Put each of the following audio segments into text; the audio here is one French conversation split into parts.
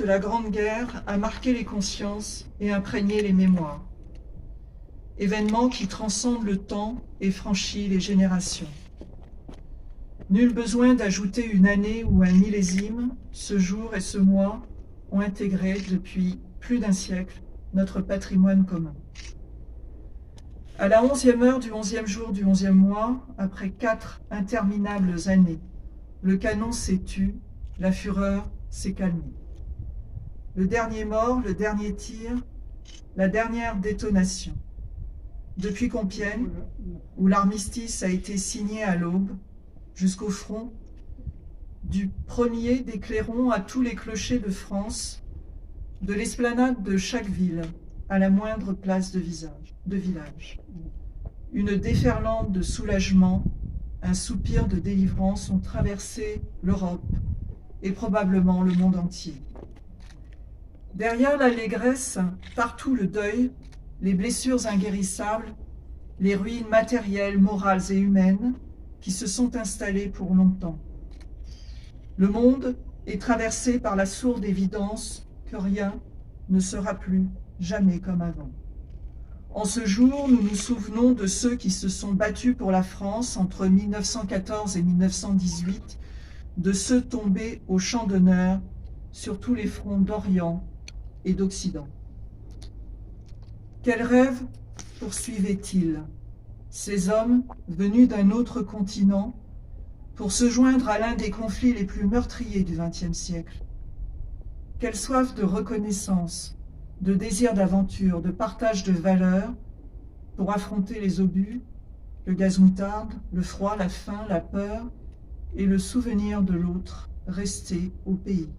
de la Grande Guerre a marqué les consciences et imprégné les mémoires. Événement qui transcende le temps et franchit les générations. Nul besoin d'ajouter une année ou un millésime, ce jour et ce mois ont intégré depuis plus d'un siècle notre patrimoine commun. À la 11e heure du 11e jour du 11e mois, après 4 interminables années, le canon s'est tu, la fureur s'est calmée. Le dernier mort, le dernier tir, la dernière détonation. Depuis Compiègne, où l'armistice a été signé à l'aube, jusqu'au front, du premier des clairons à tous les clochers de France, de l'esplanade de chaque ville à la moindre place de village. Une déferlante de soulagement, un soupir de délivrance ont traversé l'Europe et probablement le monde entier. Derrière l'allégresse, partout le deuil, les blessures inguérissables, les ruines matérielles, morales et humaines qui se sont installées pour longtemps. Le monde est traversé par la sourde évidence que rien ne sera plus jamais comme avant. En ce jour, nous nous souvenons de ceux qui se sont battus pour la France entre 1914 et 1918, de ceux tombés au champ d'honneur sur tous les fronts d'Orient et d'Occident. Quels rêves poursuivaient-ils, ces hommes venus d'un autre continent, pour se joindre à l'un des conflits les plus meurtriers du XXe siècle? Quelle soif de reconnaissance, de désir d'aventure, de partage de valeurs, pour affronter les obus, le gaz moutarde, le froid, la faim, la peur et le souvenir de l'autre resté au pays.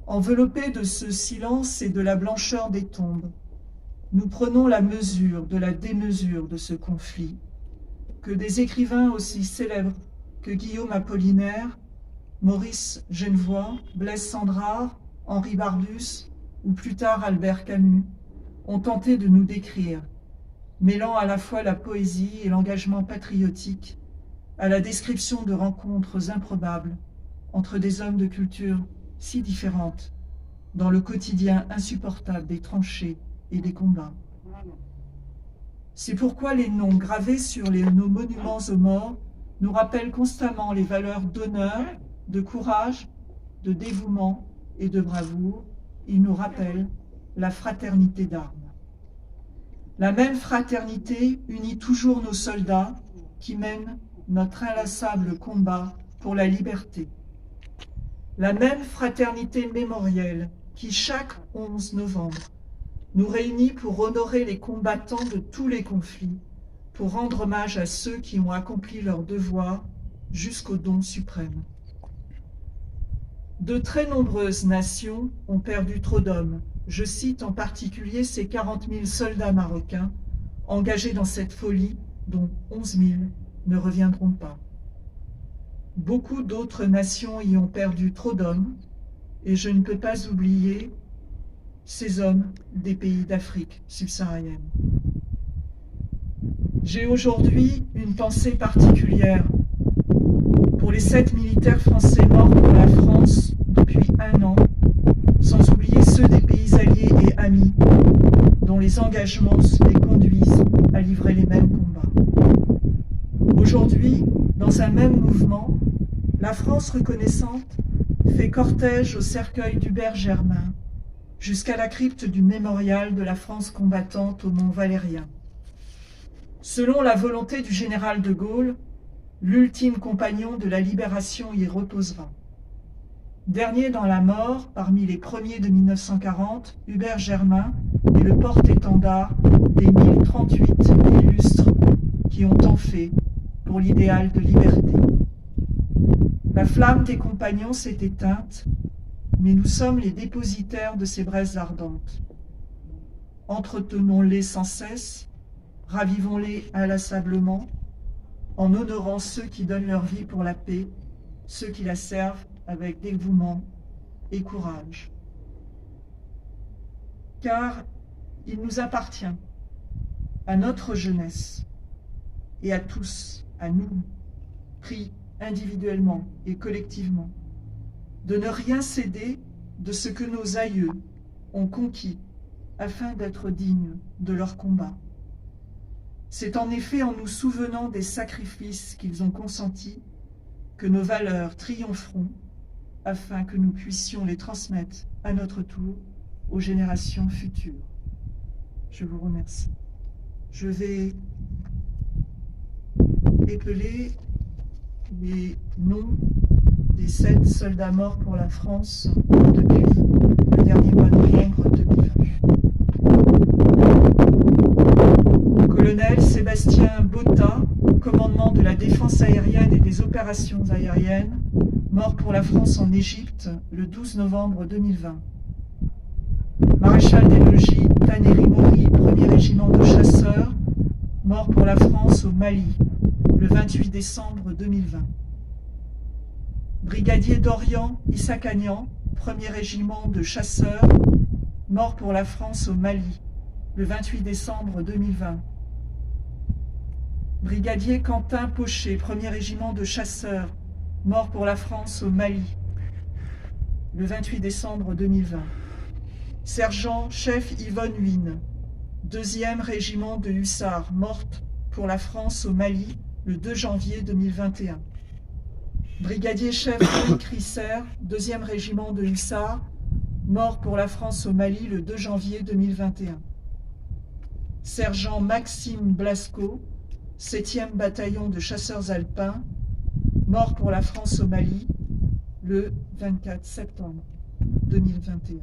Enveloppés de ce silence et de la blancheur des tombes, nous prenons la mesure de la démesure de ce conflit, que des écrivains aussi célèbres que Guillaume Apollinaire, Maurice Genevoix, Blaise Cendrars, Henri Barbusse ou plus tard Albert Camus ont tenté de nous décrire, mêlant à la fois la poésie et l'engagement patriotique à la description de rencontres improbables entre des hommes de culture si différentes dans le quotidien insupportable des tranchées et des combats. C'est pourquoi les noms gravés sur nos monuments aux morts nous rappellent constamment les valeurs d'honneur, de courage, de dévouement et de bravoure. Ils nous rappellent la fraternité d'armes. La même fraternité unit toujours nos soldats qui mènent notre inlassable combat pour la liberté. La même fraternité mémorielle qui, chaque 11 novembre, nous réunit pour honorer les combattants de tous les conflits, pour rendre hommage à ceux qui ont accompli leur devoir jusqu'au don suprême. De très nombreuses nations ont perdu trop d'hommes. Je cite en particulier ces 40 000 soldats marocains engagés dans cette folie, dont 11 000 ne reviendront pas. Beaucoup d'autres nations y ont perdu trop d'hommes, et je ne peux pas oublier ces hommes des pays d'Afrique subsaharienne. J'ai aujourd'hui une pensée particulière pour les 7 militaires français morts pour la France depuis 1 an, sans oublier ceux des pays alliés et amis, dont les engagements les conduisent à livrer les mêmes combats. Aujourd'hui, dans un même mouvement, la France reconnaissante fait cortège au cercueil d'Hubert Germain, jusqu'à la crypte du mémorial de la France combattante au Mont Valérien. Selon la volonté du général de Gaulle, l'ultime compagnon de la libération y reposera. Dernier dans la mort, parmi les premiers de 1940, Hubert Germain est le porte-étendard des 1038 illustres qui ont tant fait pour l'idéal de liberté. La flamme des compagnons s'est éteinte, mais nous sommes les dépositaires de ces braises ardentes. Entretenons-les sans cesse, ravivons-les inlassablement, en honorant ceux qui donnent leur vie pour la paix, ceux qui la servent avec dévouement et courage. Car il nous appartient, à notre jeunesse, et à tous, à nous, pris individuellement et collectivement, de ne rien céder de ce que nos aïeux ont conquis afin d'être dignes de leur combat. C'est en effet en nous souvenant des sacrifices qu'ils ont consentis que nos valeurs triompheront afin que nous puissions les transmettre à notre tour aux générations futures. Je vous remercie. Je vais épeler les noms des 7 soldats morts pour la France depuis le dernier mois de novembre 2020. Colonel Sébastien Botta, commandement de la défense aérienne et des opérations aériennes, mort pour la France en Égypte le 12 novembre 2020. Maréchal des logis Taneri Mori, 1er régiment de chasseurs, mort pour la France au Mali le 28 décembre 2020. Brigadier d'Orient Issakanian, 1er régiment de chasseurs, mort pour la France au Mali le 28 décembre 2020. Brigadier Quentin Pochet, 1er régiment de chasseurs, mort pour la France au Mali le 28 décembre 2020. Sergent-chef Yvonne Huynh, 2e régiment de hussards, morte pour la France au Mali le 2 janvier 2021. Brigadier-chef Loïc Risser, 2e régiment de hussards, mort pour la France au Mali le 2 janvier 2021. Sergent Maxime Blasco, 7e bataillon de chasseurs alpins, mort pour la France au Mali le 24 septembre 2021.